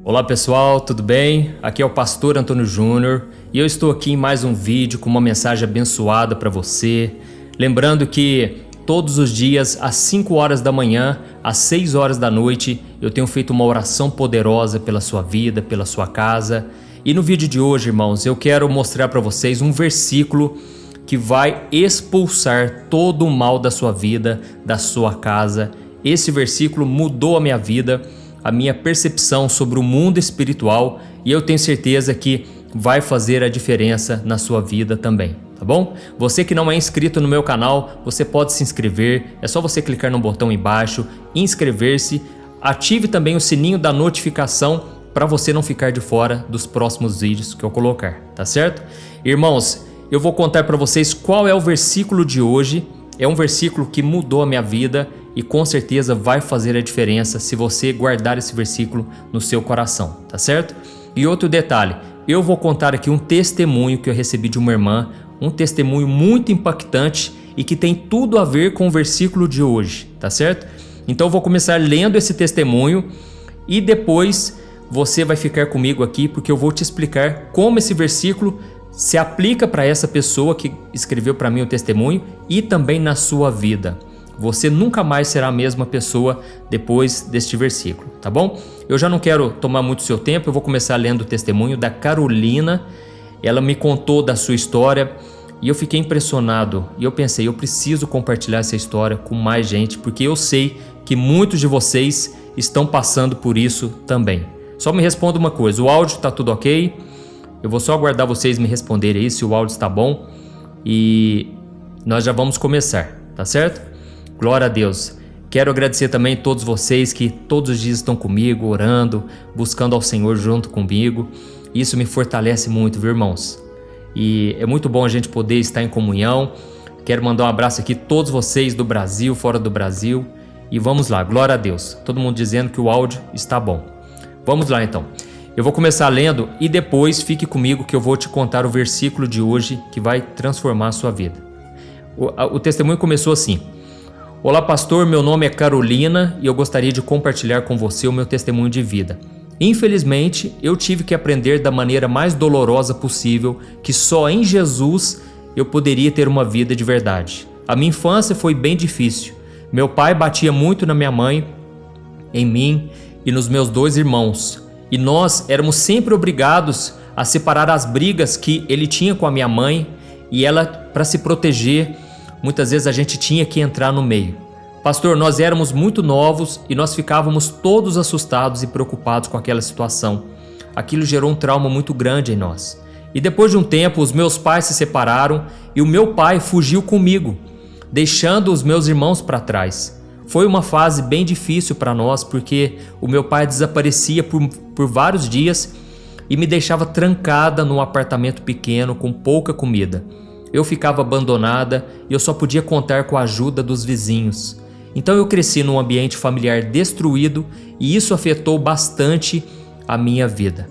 Olá pessoal, tudo bem? Aqui é o Pastor Antônio Júnior e eu estou aqui em mais um vídeo com uma mensagem abençoada para você. Lembrando que todos os dias, às 5 horas da manhã, às 6 horas da noite, eu tenho feito uma oração poderosa pela sua vida, pela sua casa. E no vídeo de hoje, irmãos, eu quero mostrar para vocês um versículo que vai expulsar todo o mal da sua vida, da sua casa. Esse versículo mudou a minha vida, a minha percepção sobre o mundo espiritual, e eu tenho certeza que vai fazer a diferença na sua vida também, tá bom? Você que não é inscrito no meu canal, você pode se inscrever, é só você clicar no botão embaixo, inscrever-se, ative também o sininho da notificação para você não ficar de fora dos próximos vídeos que eu colocar, tá certo? Irmãos, eu vou contar para vocês qual é o versículo de hoje. É um versículo que mudou a minha vida e com certeza vai fazer a diferença se você guardar esse versículo no seu coração, tá certo? E outro detalhe, eu vou contar aqui um testemunho que eu recebi de uma irmã, um testemunho muito impactante e que tem tudo a ver com o versículo de hoje, tá certo? Então eu vou começar lendo esse testemunho e depois você vai ficar comigo aqui porque eu vou te explicar como esse versículo se aplica para essa pessoa que escreveu para mim o testemunho e também na sua vida. Você nunca mais será a mesma pessoa depois deste versículo, tá bom? Eu já não quero tomar muito seu tempo, eu vou começar lendo o testemunho da Carolina. Ela me contou da sua história e eu fiquei impressionado. E eu pensei, eu preciso compartilhar essa história com mais gente, porque eu sei que muitos de vocês estão passando por isso também. Só me responda uma coisa, o áudio tá tudo ok? Eu vou só aguardar vocês me responderem aí se o áudio está bom e nós já vamos começar, tá certo? Glória a Deus. Quero agradecer também a todos vocês que todos os dias estão comigo, orando, buscando ao Senhor junto comigo. Isso me fortalece muito, viu, irmãos? E é muito bom a gente poder estar em comunhão. Quero mandar um abraço aqui a todos vocês do Brasil, fora do Brasil. E vamos lá, glória a Deus. Todo mundo dizendo que o áudio está bom. Vamos lá então. Eu vou começar lendo e depois fique comigo que eu vou te contar o versículo de hoje que vai transformar a sua vida. O testemunho começou assim: Olá pastor, meu nome é Carolina e eu gostaria de compartilhar com você o meu testemunho de vida. Infelizmente, eu tive que aprender da maneira mais dolorosa possível que só em Jesus eu poderia ter uma vida de verdade. A minha infância foi bem difícil. Meu pai batia muito na minha mãe, em mim e nos meus 2 irmãos. E nós éramos sempre obrigados a separar as brigas que ele tinha com a minha mãe e ela, para se proteger, muitas vezes a gente tinha que entrar no meio. Pastor, nós éramos muito novos e nós ficávamos todos assustados e preocupados com aquela situação. Aquilo gerou um trauma muito grande em nós. E depois de um tempo, os meus pais se separaram e o meu pai fugiu comigo, deixando os meus irmãos para trás. Foi uma fase bem difícil para nós porque o meu pai desaparecia por vários dias e me deixava trancada num apartamento pequeno com pouca comida. Eu ficava abandonada e eu só podia contar com a ajuda dos vizinhos. Então eu cresci num ambiente familiar destruído e isso afetou bastante a minha vida.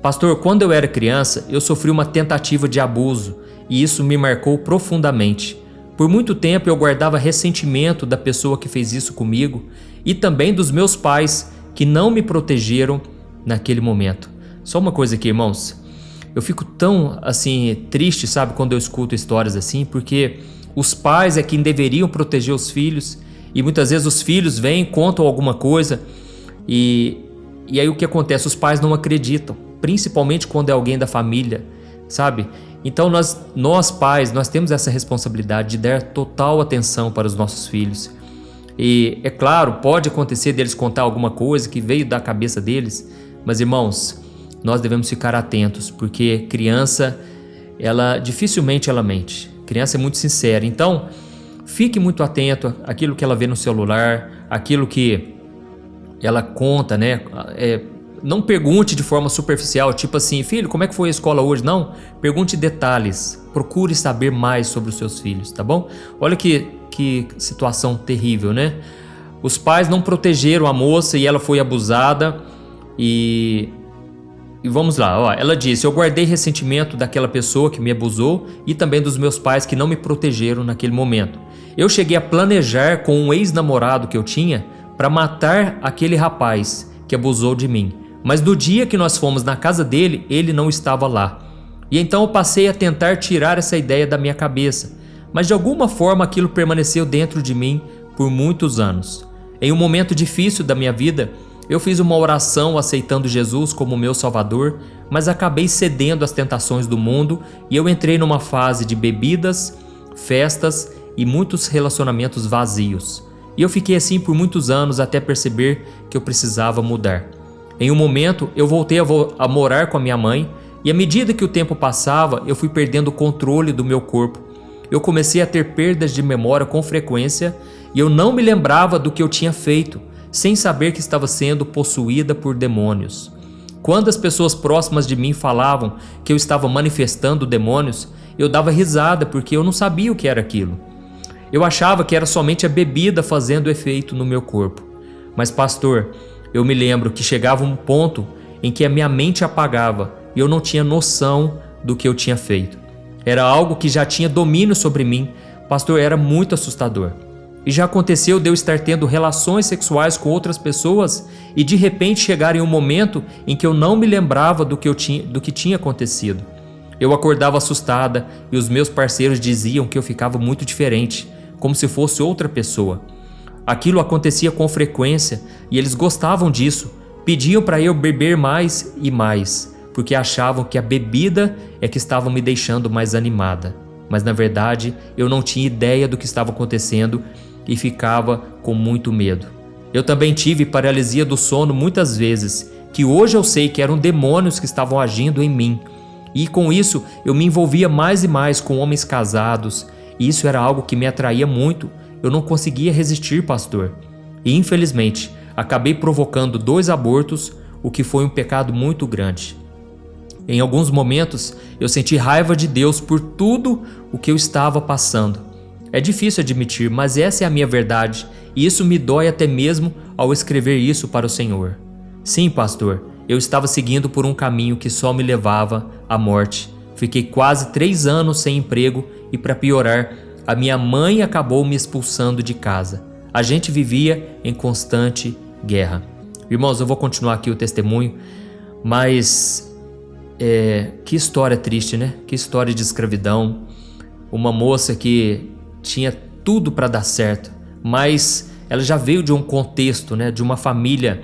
Pastor, quando eu era criança, eu sofri uma tentativa de abuso e isso me marcou profundamente. Por muito tempo eu guardava ressentimento da pessoa que fez isso comigo e também dos meus pais que não me protegeram naquele momento. Só uma coisa aqui, irmãos, eu fico tão assim triste, sabe, quando eu escuto histórias assim, porque os pais é quem deveriam proteger os filhos e muitas vezes os filhos vêm, contam alguma coisa e aí o que acontece? Os pais não acreditam, principalmente quando é alguém da família, sabe? Então nós pais, nós temos essa responsabilidade de dar total atenção para os nossos filhos. E é claro, pode acontecer deles contar alguma coisa que veio da cabeça deles, mas irmãos, nós devemos ficar atentos, porque criança, dificilmente ela mente. Criança é muito sincera, então fique muito atento àquilo que ela vê no celular, aquilo que ela conta, né? Não pergunte de forma superficial, tipo assim, filho, como é que foi a escola hoje? Não, pergunte detalhes, procure saber mais sobre os seus filhos, tá bom? Olha que situação terrível, né? Os pais não protegeram a moça e ela foi abusada e vamos lá, ó, ela disse, eu guardei ressentimento daquela pessoa que me abusou e também dos meus pais que não me protegeram naquele momento. Eu cheguei a planejar com um ex-namorado que eu tinha para matar aquele rapaz que abusou de mim. Mas no dia que nós fomos na casa dele, ele não estava lá. E então eu passei a tentar tirar essa ideia da minha cabeça, mas de alguma forma aquilo permaneceu dentro de mim por muitos anos. Em um momento difícil da minha vida, eu fiz uma oração aceitando Jesus como meu Salvador, mas acabei cedendo às tentações do mundo e eu entrei numa fase de bebidas, festas e muitos relacionamentos vazios. E eu fiquei assim por muitos anos até perceber que eu precisava mudar. Em um momento, eu voltei a morar com a minha mãe e à medida que o tempo passava, eu fui perdendo o controle do meu corpo. Eu comecei a ter perdas de memória com frequência e eu não me lembrava do que eu tinha feito, sem saber que estava sendo possuída por demônios. Quando as pessoas próximas de mim falavam que eu estava manifestando demônios, eu dava risada porque eu não sabia o que era aquilo. Eu achava que era somente a bebida fazendo efeito no meu corpo. Mas pastor, eu me lembro que chegava um ponto em que a minha mente apagava e eu não tinha noção do que eu tinha feito. Era algo que já tinha domínio sobre mim. Pastor, era muito assustador. E já aconteceu de eu estar tendo relações sexuais com outras pessoas e de repente chegar em um momento em que eu não me lembrava do que tinha acontecido. Eu acordava assustada e os meus parceiros diziam que eu ficava muito diferente, como se fosse outra pessoa. Aquilo acontecia com frequência e eles gostavam disso, pediam para eu beber mais e mais, porque achavam que a bebida é que estava me deixando mais animada. Mas na verdade eu não tinha ideia do que estava acontecendo e ficava com muito medo. Eu também tive paralisia do sono muitas vezes, que hoje eu sei que eram demônios que estavam agindo em mim. E com isso eu me envolvia mais e mais com homens casados, e isso era algo que me atraía muito. Eu não conseguia resistir, pastor. E infelizmente acabei provocando 2 abortos, o que foi um pecado muito grande. Em alguns momentos eu senti raiva de Deus por tudo o que eu estava passando. É difícil admitir, mas essa é a minha verdade e isso me dói até mesmo ao escrever isso para o Senhor. Sim, pastor, eu estava seguindo por um caminho que só me levava à morte. Fiquei quase 3 anos sem emprego e, para piorar, a minha mãe acabou me expulsando de casa. A gente vivia em constante guerra. Irmãos, eu vou continuar aqui o testemunho, mas que história triste, né? Que história de escravidão. Uma moça que tinha tudo para dar certo, mas ela já veio de um contexto, né, de uma família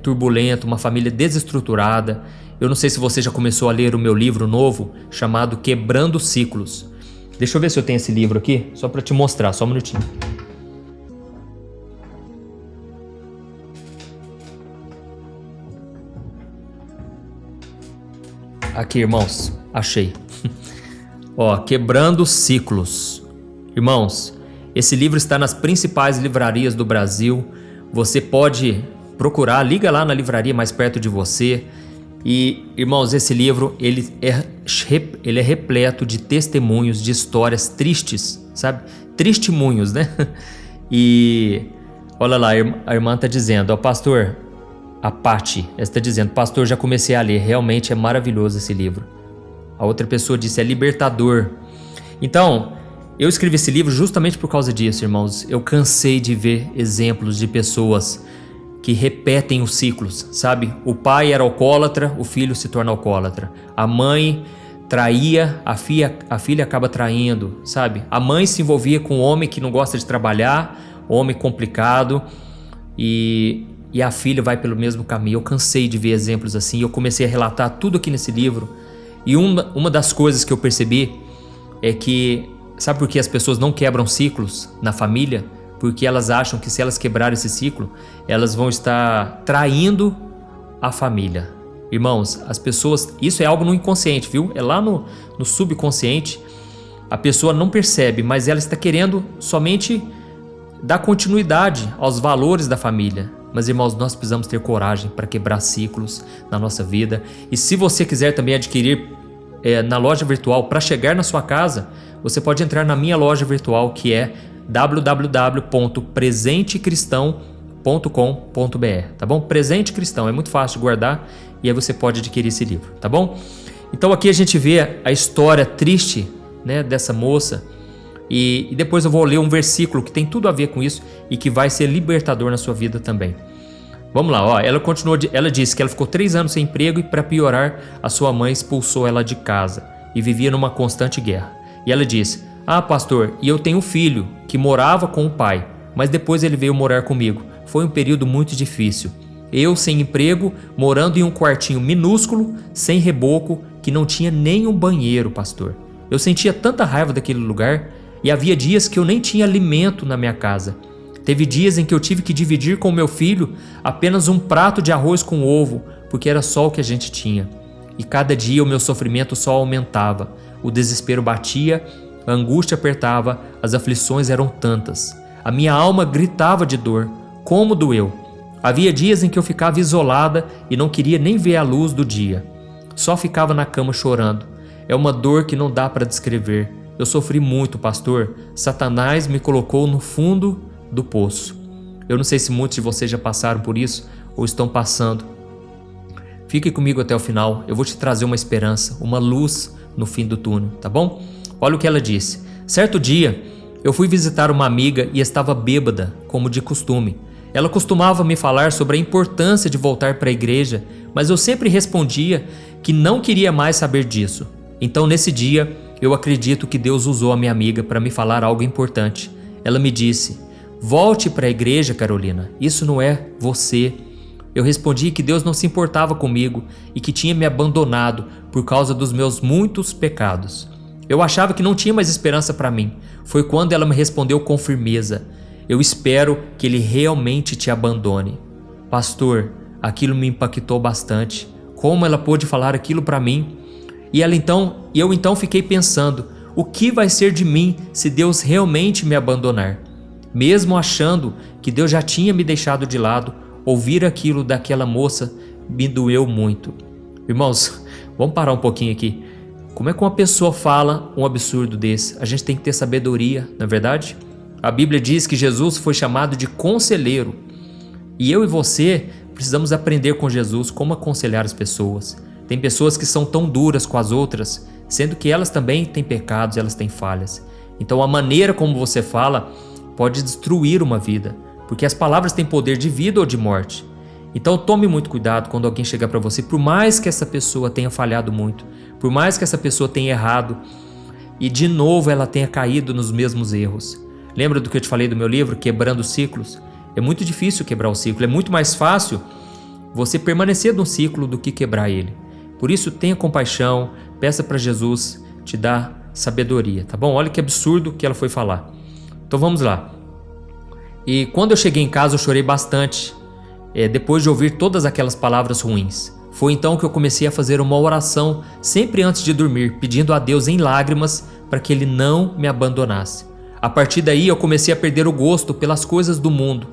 turbulenta, uma família desestruturada. Eu não sei se você já começou a ler o meu livro novo, chamado Quebrando Ciclos. Deixa eu ver se eu tenho esse livro aqui, só para te mostrar, só um minutinho. Aqui, irmãos, achei. Ó, Quebrando Ciclos. Irmãos, esse livro está nas principais livrarias do Brasil. Você pode procurar, liga lá na livraria mais perto de você. E, irmãos, esse livro ele é repleto de testemunhos, de histórias tristes, sabe? Testemunhos, né? E olha lá, a irmã está dizendo, ó, pastor, a Pati, ela está dizendo, pastor, já comecei a ler, realmente é maravilhoso esse livro. A outra pessoa disse, é libertador. Então, eu escrevi esse livro justamente por causa disso, irmãos. Eu cansei de ver exemplos de pessoas que repetem os ciclos, sabe? O pai era alcoólatra, o filho se torna alcoólatra. A mãe traía, a filha acaba traindo, sabe? A mãe se envolvia com um homem que não gosta de trabalhar, homem complicado, e a filha vai pelo mesmo caminho. Eu cansei de ver exemplos assim, eu comecei a relatar tudo aqui nesse livro. E uma das coisas que eu percebi é que, sabe por que as pessoas não quebram ciclos na família? Porque elas acham que se elas quebrarem esse ciclo, elas vão estar traindo a família. Irmãos, as pessoas, isso é algo no inconsciente, viu? É lá no subconsciente. A pessoa não percebe, mas ela está querendo somente dar continuidade aos valores da família. Mas, irmãos, nós precisamos ter coragem para quebrar ciclos na nossa vida. E se você quiser também adquirir na loja virtual para chegar na sua casa, você pode entrar na minha loja virtual, que é www.presentecristão.com.br, tá bom? Presente Cristão, é muito fácil de guardar e aí você pode adquirir esse livro, tá bom? Então aqui a gente vê a história triste, né, dessa moça e depois eu vou ler um versículo que tem tudo a ver com isso e que vai ser libertador na sua vida também. Vamos lá, ó. Ela continuou, ela disse que ela ficou 3 anos sem emprego e, para piorar, a sua mãe expulsou ela de casa e vivia numa constante guerra. E ela disse: "Ah, pastor, e eu tenho um filho que morava com o pai, mas depois ele veio morar comigo. Foi um período muito difícil. Eu sem emprego, morando em um quartinho minúsculo, sem reboco, que não tinha nem um banheiro, pastor. Eu sentia tanta raiva daquele lugar e havia dias que eu nem tinha alimento na minha casa. Teve dias em que eu tive que dividir com meu filho apenas um prato de arroz com ovo, porque era só o que a gente tinha. E cada dia o meu sofrimento só aumentava. O desespero batia, a angústia apertava, as aflições eram tantas. A minha alma gritava de dor. Como doeu! Havia dias em que eu ficava isolada e não queria nem ver a luz do dia. Só ficava na cama chorando. É uma dor que não dá para descrever. Eu sofri muito, pastor. Satanás me colocou no fundo do poço." Eu não sei se muitos de vocês já passaram por isso ou estão passando. Fique comigo até o final. Eu vou te trazer uma esperança, uma luz no fim do túnel, tá bom? Olha o que ela disse. Certo dia, eu fui visitar uma amiga e estava bêbada, como de costume. Ela costumava me falar sobre a importância de voltar para a igreja, mas eu sempre respondia que não queria mais saber disso. Então, nesse dia, eu acredito que Deus usou a minha amiga para me falar algo importante. Ela me disse: "Volte para a igreja, Carolina, isso não é você." Eu respondi que Deus não se importava comigo e que tinha me abandonado por causa dos meus muitos pecados. Eu achava que não tinha mais esperança para mim. Foi quando ela me respondeu com firmeza: "Eu espero que ele realmente te abandone." Pastor, aquilo me impactou bastante. Como ela pôde falar aquilo para mim? E eu então fiquei pensando: o que vai ser de mim se Deus realmente me abandonar? Mesmo achando que Deus já tinha me deixado de lado, ouvir aquilo daquela moça me doeu muito. Irmãos, vamos parar um pouquinho aqui. Como é que uma pessoa fala um absurdo desse? A gente tem que ter sabedoria, não é verdade? A Bíblia diz que Jesus foi chamado de conselheiro. E eu e você precisamos aprender com Jesus como aconselhar as pessoas. Tem pessoas que são tão duras com as outras, sendo que elas também têm pecados, elas têm falhas. Então a maneira como você fala pode destruir uma vida, porque as palavras têm poder de vida ou de morte. Então tome muito cuidado quando alguém chegar para você, por mais que essa pessoa tenha falhado muito, por mais que essa pessoa tenha errado e de novo ela tenha caído nos mesmos erros. Lembra do que eu te falei do meu livro, Quebrando Ciclos? É muito difícil quebrar o ciclo, é muito mais fácil você permanecer no ciclo do que quebrar ele. Por isso tenha compaixão, peça para Jesus te dar sabedoria, tá bom? Olha que absurdo que ela foi falar. Então vamos lá. E quando eu cheguei em casa eu chorei bastante, depois de ouvir todas aquelas palavras ruins. Foi então que eu comecei a fazer uma oração sempre antes de dormir, pedindo a Deus em lágrimas para que Ele não me abandonasse. A partir daí eu comecei a perder o gosto pelas coisas do mundo.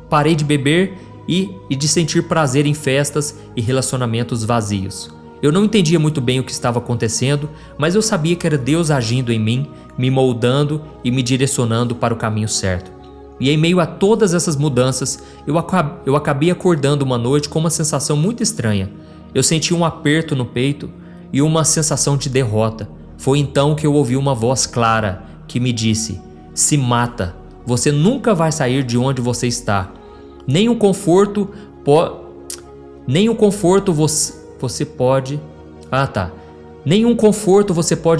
Parei de beber e de sentir prazer em festas e relacionamentos vazios. Eu não entendia muito bem o que estava acontecendo, mas eu sabia que era Deus agindo em mim, me moldando e me direcionando para o caminho certo. E em meio a todas essas mudanças, eu acabei acordando uma noite com uma sensação muito estranha. Eu senti um aperto no peito e uma sensação de derrota. Foi então que eu ouvi uma voz clara que me disse: "Se mata, você nunca vai sair de onde você está. Nenhum conforto você pode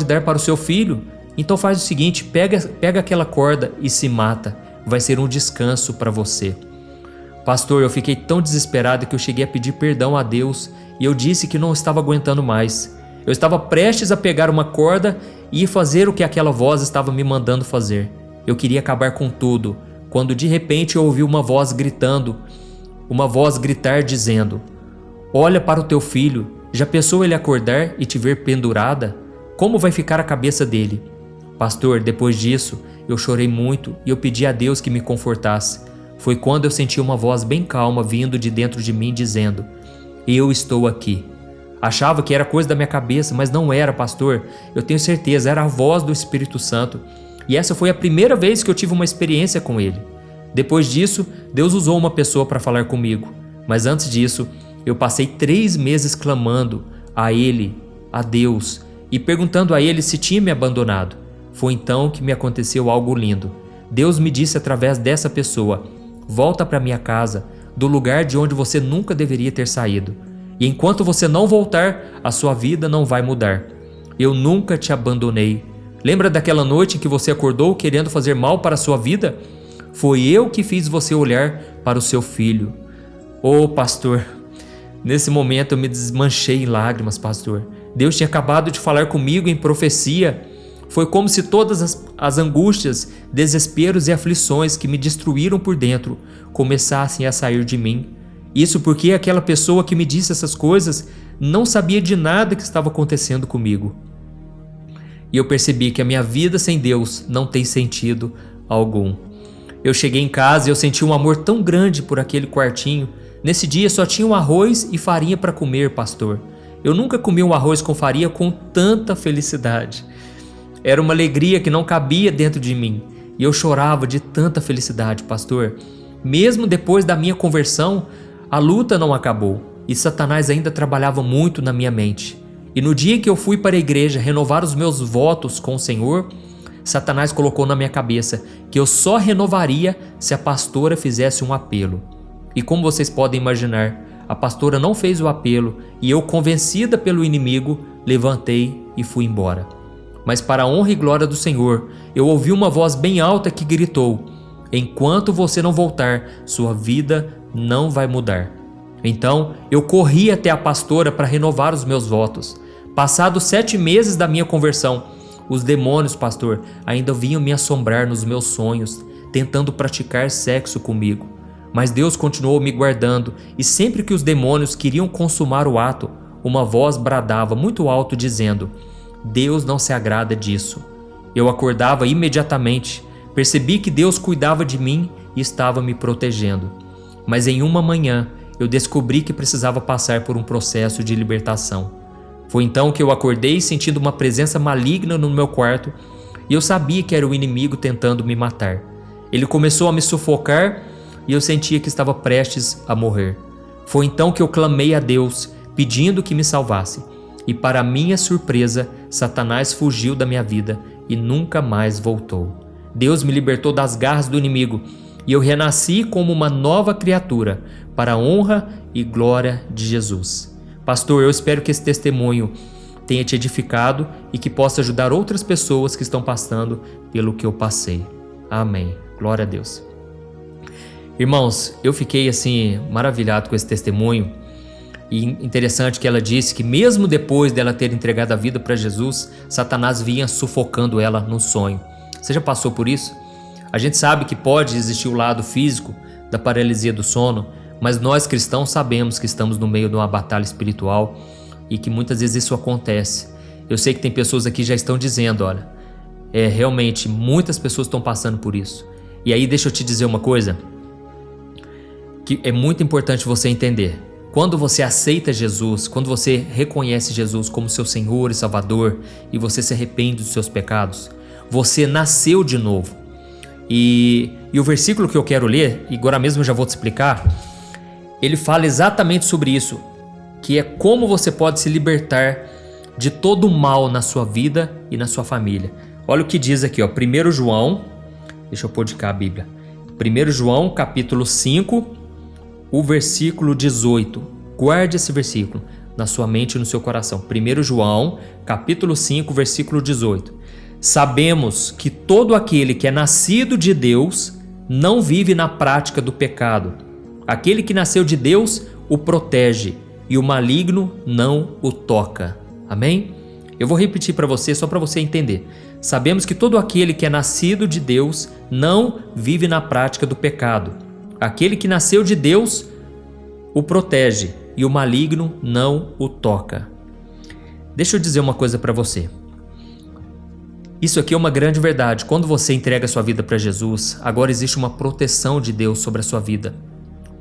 dar para o seu filho. Então faz o seguinte, pega aquela corda e se mata. Vai ser um descanso para você." Pastor, eu fiquei tão desesperado que eu cheguei a pedir perdão a Deus e eu disse que não estava aguentando mais. Eu estava prestes a pegar uma corda e fazer o que aquela voz estava me mandando fazer. Eu queria acabar com tudo, quando de repente eu ouvi uma voz gritar dizendo: "Olha para o teu filho, já pensou ele acordar e te ver pendurada? Como vai ficar a cabeça dele?" Pastor, depois disso, eu chorei muito e eu pedi a Deus que me confortasse. Foi quando eu senti uma voz bem calma vindo de dentro de mim dizendo: "Eu estou aqui." Achava que era coisa da minha cabeça, mas não era, pastor. Eu tenho certeza, era a voz do Espírito Santo. E essa foi a primeira vez que eu tive uma experiência com ele. Depois disso, Deus usou uma pessoa para falar comigo. Mas antes disso, eu passei 3 meses clamando a Ele, a Deus, e perguntando a Ele se tinha me abandonado. Foi então que me aconteceu algo lindo. Deus me disse através dessa pessoa: "Volta para minha casa, do lugar de onde você nunca deveria ter saído. E enquanto você não voltar, a sua vida não vai mudar. Eu nunca te abandonei. Lembra daquela noite em que você acordou querendo fazer mal para a sua vida? Foi eu que fiz você olhar para o seu filho. Oh, pastor, nesse momento eu me desmanchei em lágrimas, pastor. Deus tinha acabado de falar comigo em profecia. Foi como se todas as angústias, desesperos e aflições que me destruíram por dentro começassem a sair de mim. Isso porque aquela pessoa que me disse essas coisas não sabia de nada que estava acontecendo comigo. E eu percebi que a minha vida sem Deus não tem sentido algum. Eu cheguei em casa e eu senti um amor tão grande por aquele quartinho. Nesse dia só tinha um arroz e farinha para comer, pastor. Eu nunca comi um arroz com farinha com tanta felicidade. Era uma alegria que não cabia dentro de mim. E eu chorava de tanta felicidade, pastor. Mesmo depois da minha conversão, a luta não acabou. E Satanás ainda trabalhava muito na minha mente. E no dia que eu fui para a igreja renovar os meus votos com o Senhor, Satanás colocou na minha cabeça que eu só renovaria se a pastora fizesse um apelo. E como vocês podem imaginar, a pastora não fez o apelo e eu, convencida pelo inimigo, levantei e fui embora. Mas para a honra e glória do Senhor, eu ouvi uma voz bem alta que gritou: enquanto você não voltar, sua vida não vai mudar. Então eu corri até a pastora para renovar os meus votos. Passados 7 meses da minha conversão, os demônios, pastor, ainda vinham me assombrar nos meus sonhos, tentando praticar sexo comigo. Mas Deus continuou me guardando, e sempre que os demônios queriam consumar o ato, uma voz bradava muito alto dizendo: Deus não se agrada disso. Eu acordava imediatamente, percebi que Deus cuidava de mim e estava me protegendo. Mas em uma manhã, eu descobri que precisava passar por um processo de libertação. Foi então que eu acordei sentindo uma presença maligna no meu quarto e eu sabia que era o inimigo tentando me matar. Ele começou a me sufocar e eu sentia que estava prestes a morrer. Foi então que eu clamei a Deus, pedindo que me salvasse. E para minha surpresa, Satanás fugiu da minha vida e nunca mais voltou. Deus me libertou das garras do inimigo e eu renasci como uma nova criatura, para a honra e glória de Jesus. Pastor, eu espero que esse testemunho tenha te edificado e que possa ajudar outras pessoas que estão passando pelo que eu passei. Amém. Glória a Deus. Irmãos, eu fiquei assim maravilhado com esse testemunho. E interessante que ela disse que mesmo depois dela ter entregado a vida para Jesus, Satanás vinha sufocando ela no sonho. Você já passou por isso? A gente sabe que pode existir o lado físico da paralisia do sono, mas nós cristãos sabemos que estamos no meio de uma batalha espiritual e que muitas vezes isso acontece. Eu sei que tem pessoas aqui que já estão dizendo, olha, realmente muitas pessoas estão passando por isso. E aí deixa eu te dizer uma coisa que é muito importante você entender. Quando você aceita Jesus, quando você reconhece Jesus como seu Senhor e Salvador e você se arrepende dos seus pecados, você nasceu de novo. E o versículo que eu quero ler, e agora mesmo eu já vou te explicar, ele fala exatamente sobre isso, que é como você pode se libertar de todo o mal na sua vida e na sua família. Olha o que diz aqui, ó, 1 João, deixa eu pôr de cá a Bíblia, 1 João capítulo 5, o versículo 18. Guarde esse versículo na sua mente e no seu coração. 1 João capítulo 5, versículo 18. Sabemos que todo aquele que é nascido de Deus não vive na prática do pecado. Aquele que nasceu de Deus o protege e o maligno não o toca. Amém? Eu vou repetir para você, só para você entender. Sabemos que todo aquele que é nascido de Deus não vive na prática do pecado. Aquele que nasceu de Deus o protege e o maligno não o toca. Deixa eu dizer uma coisa para você. Isso aqui é uma grande verdade. Quando você entrega a sua vida para Jesus, agora existe uma proteção de Deus sobre a sua vida.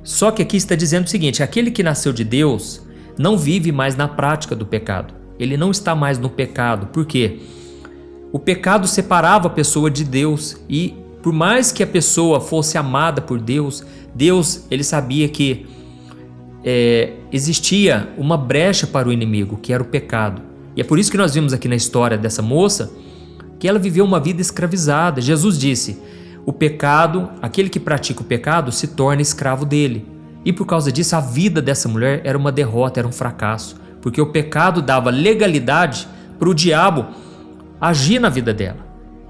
Só que aqui está dizendo o seguinte: aquele que nasceu de Deus não vive mais na prática do pecado. Ele não está mais no pecado. Por quê? O pecado separava a pessoa de Deus e por mais que a pessoa fosse amada por Deus, ele sabia que existia uma brecha para o inimigo, que era o pecado. E é por isso que nós vimos aqui na história dessa moça que ela viveu uma vida escravizada. Jesus disse: o pecado, aquele que pratica o pecado se torna escravo dele. E por causa disso, a vida dessa mulher era uma derrota, era um fracasso, porque o pecado dava legalidade para o diabo agir na vida dela.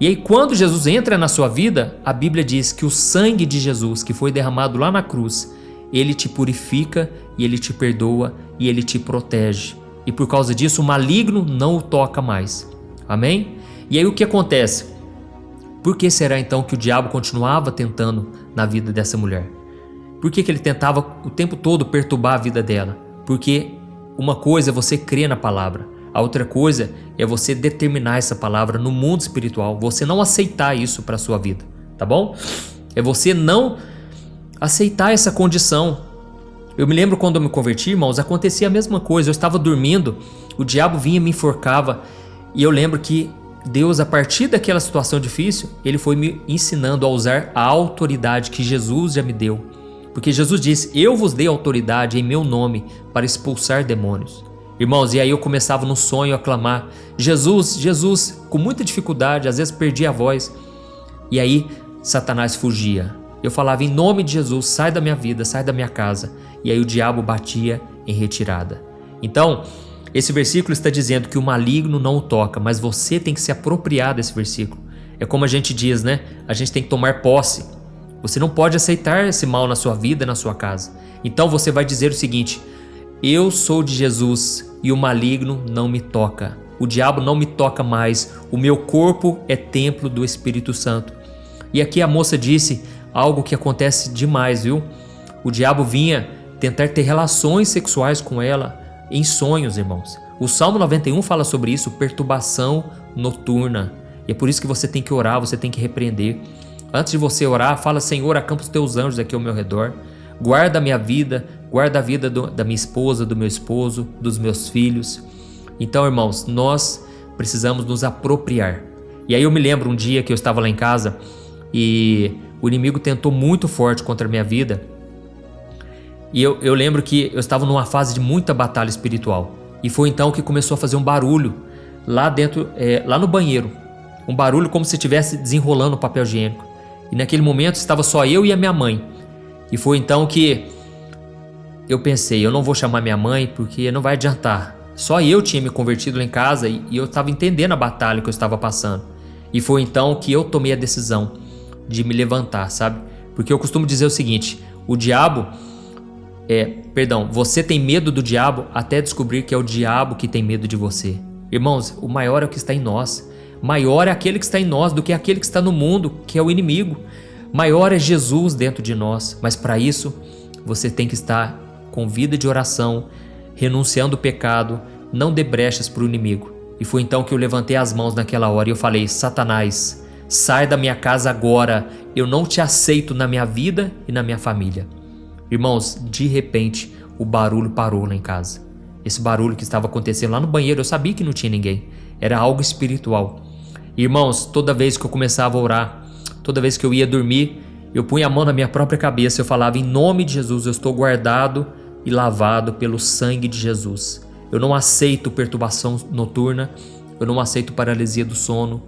E aí, quando Jesus entra na sua vida, a Bíblia diz que o sangue de Jesus, que foi derramado lá na cruz, ele te purifica e ele te perdoa e ele te protege. E por causa disso, o maligno não o toca mais. Amém? E aí o que acontece? Por que será então que o diabo continuava tentando na vida dessa mulher? Por que ele tentava o tempo todo perturbar a vida dela? Porque uma coisa é você crer na palavra, a outra coisa é você determinar essa palavra no mundo espiritual, você não aceitar isso para a sua vida, tá bom? É você não aceitar essa condição. Eu me lembro quando eu me converti, irmãos, acontecia a mesma coisa. Eu estava dormindo, o diabo vinha e me enforcava, e eu lembro que Deus, a partir daquela situação difícil, ele foi me ensinando a usar a autoridade que Jesus já me deu. Porque Jesus disse: eu vos dei autoridade em meu nome para expulsar demônios. Irmãos, e aí eu começava no sonho a clamar: Jesus, Jesus, com muita dificuldade, às vezes perdia a voz. E aí Satanás fugia. Eu falava: em nome de Jesus, sai da minha vida, sai da minha casa. E aí o diabo batia em retirada. Então, esse versículo está dizendo que o maligno não o toca, mas você tem que se apropriar desse versículo. É como a gente diz, né? A gente tem que tomar posse. Você não pode aceitar esse mal na sua vida, na sua casa. Então você vai dizer o seguinte: eu sou de Jesus e o maligno não me toca. O diabo não me toca mais. O meu corpo é templo do Espírito Santo. E aqui a moça disse algo que acontece demais, viu? O diabo vinha tentar ter relações sexuais com ela em sonhos, irmãos. O Salmo 91 fala sobre isso, perturbação noturna. E é por isso que você tem que orar, você tem que repreender. Antes de você orar, fala: Senhor, acampa os teus anjos aqui ao meu redor. Guarda a minha vida, guarda a vida da minha esposa, do meu esposo, dos meus filhos. Então, irmãos, nós precisamos nos apropriar. E aí eu me lembro um dia que eu estava lá em casa e o inimigo tentou muito forte contra a minha vida. E eu lembro que eu estava numa fase de muita batalha espiritual. E foi então que começou a fazer um barulho lá dentro, lá no banheiro. Um barulho como se estivesse desenrolando o papel higiênico. E naquele momento estava só eu e a minha mãe. E foi então que eu pensei: eu não vou chamar minha mãe porque não vai adiantar. Só eu tinha me convertido lá em casa e eu estava entendendo a batalha que eu estava passando. E foi então que eu tomei a decisão de me levantar, sabe? Porque eu costumo dizer o seguinte: o diabo... você tem medo do diabo até descobrir que é o diabo que tem medo de você. Irmãos, o maior é o que está em nós. Maior é aquele que está em nós do que aquele que está no mundo, que é o inimigo. Maior é Jesus dentro de nós. Mas para isso, você tem que estar com vida de oração, renunciando o pecado, não dê brechas para o inimigo. E foi então que eu levantei as mãos naquela hora e eu falei: Satanás, sai da minha casa agora. Eu não te aceito na minha vida e na minha família. Irmãos, de repente, o barulho parou lá em casa. Esse barulho que estava acontecendo lá no banheiro, eu sabia que não tinha ninguém. Era algo espiritual. Irmãos, toda vez que eu começava a orar, toda vez que eu ia dormir, eu punha a mão na minha própria cabeça, eu falava: em nome de Jesus, eu estou guardado e lavado pelo sangue de Jesus. Eu não aceito perturbação noturna, eu não aceito paralisia do sono.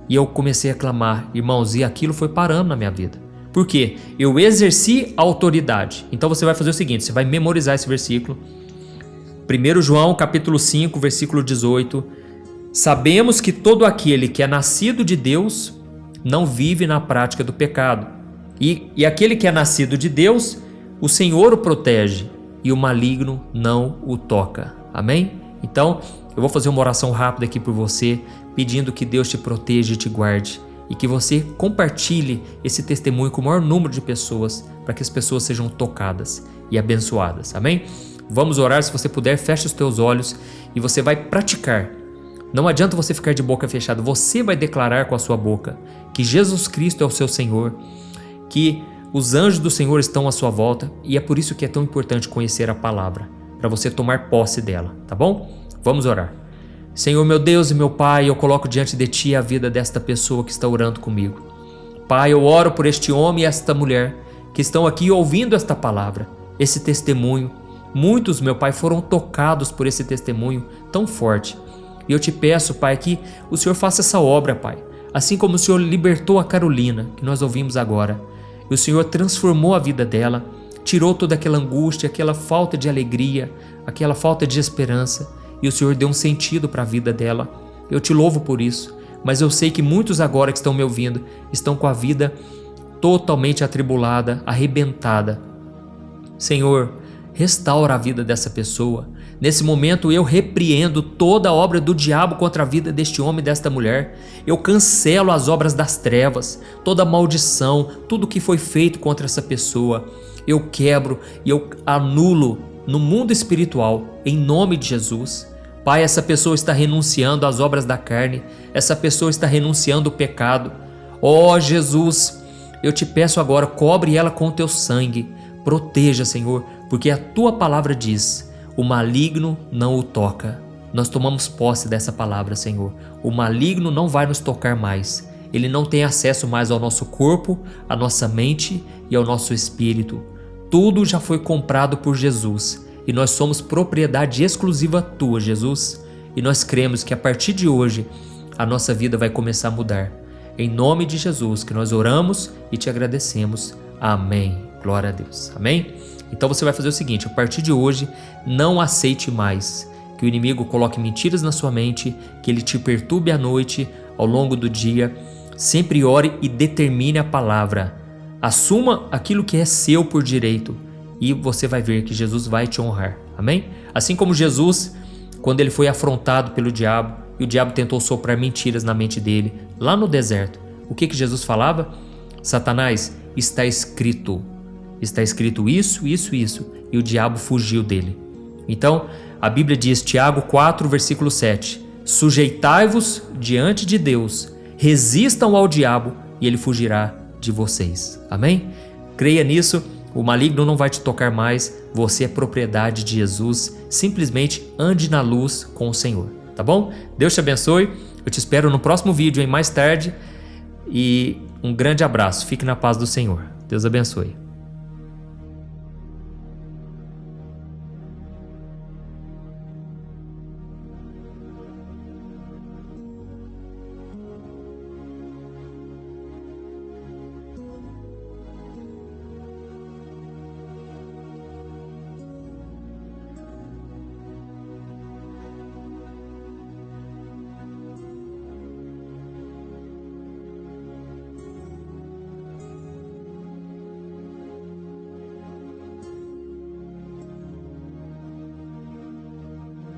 E eu comecei a clamar, irmãos, e aquilo foi parando na minha vida. Por quê? Eu exerci a autoridade. Então você vai fazer o seguinte, você vai memorizar esse versículo. 1 João capítulo 5, versículo 18. Sabemos que todo aquele que é nascido de Deus não vive na prática do pecado. E aquele que é nascido de Deus, o Senhor o protege e o maligno não o toca. Amém? Então, eu vou fazer uma oração rápida aqui por você, pedindo que Deus te proteja e te guarde. E que você compartilhe esse testemunho com o maior número de pessoas, para que as pessoas sejam tocadas e abençoadas. Amém? Vamos orar. Se você puder, feche os teus olhos e você vai praticar. Não adianta você ficar de boca fechada. Você vai declarar com a sua boca que Jesus Cristo é o seu Senhor, que os anjos do Senhor estão à sua volta, e é por isso que é tão importante conhecer a palavra, para você tomar posse dela, tá bom? Vamos orar. Senhor, meu Deus e meu Pai, eu coloco diante de Ti a vida desta pessoa que está orando comigo. Pai, eu oro por este homem e esta mulher que estão aqui ouvindo esta palavra, esse testemunho. Muitos, meu Pai, foram tocados por esse testemunho tão forte. E eu te peço, Pai, que o Senhor faça essa obra, Pai. Assim como o Senhor libertou a Carolina, que nós ouvimos agora, e o Senhor transformou a vida dela, tirou toda aquela angústia, aquela falta de alegria, aquela falta de esperança, e o Senhor deu um sentido para a vida dela. Eu te louvo por isso, mas eu sei que muitos agora que estão me ouvindo estão com a vida totalmente atribulada, arrebentada. Senhor, restaura a vida dessa pessoa. Nesse momento eu repreendo toda a obra do diabo contra a vida deste homem e desta mulher. Eu cancelo as obras das trevas, toda maldição, tudo que foi feito contra essa pessoa. Eu quebro e eu anulo no mundo espiritual, em nome de Jesus. Pai, essa pessoa está renunciando às obras da carne, essa pessoa está renunciando ao pecado. Ó Jesus, eu te peço agora, cobre ela com o teu sangue, proteja, Senhor, porque a tua palavra diz: o maligno não o toca. Nós tomamos posse dessa palavra, Senhor. O maligno não vai nos tocar mais. Ele não tem acesso mais ao nosso corpo, à nossa mente e ao nosso espírito. Tudo já foi comprado por Jesus e nós somos propriedade exclusiva tua, Jesus. E nós cremos que a partir de hoje a nossa vida vai começar a mudar. Em nome de Jesus que nós oramos e te agradecemos. Amém. Glória a Deus. Amém? Então você vai fazer o seguinte: a partir de hoje, não aceite mais que o inimigo coloque mentiras na sua mente, que ele te perturbe à noite, ao longo do dia. Sempre ore e determine a palavra. Assuma aquilo que é seu por direito e você vai ver que Jesus vai te honrar. Amém? Assim como Jesus, quando ele foi afrontado pelo diabo e o diabo tentou soprar mentiras na mente dele, lá no deserto, o que Jesus falava? Satanás, está escrito. Está escrito isso, isso, isso. E o diabo fugiu dele. Então, a Bíblia diz, Tiago 4, versículo 7. Sujeitai-vos diante de Deus, resistam ao diabo e ele fugirá de vocês. Amém? Creia nisso, o maligno não vai te tocar mais, você é propriedade de Jesus. Simplesmente ande na luz com o Senhor, tá bom? Deus te abençoe, eu te espero no próximo vídeo, mais tarde. E um grande abraço, fique na paz do Senhor. Deus abençoe.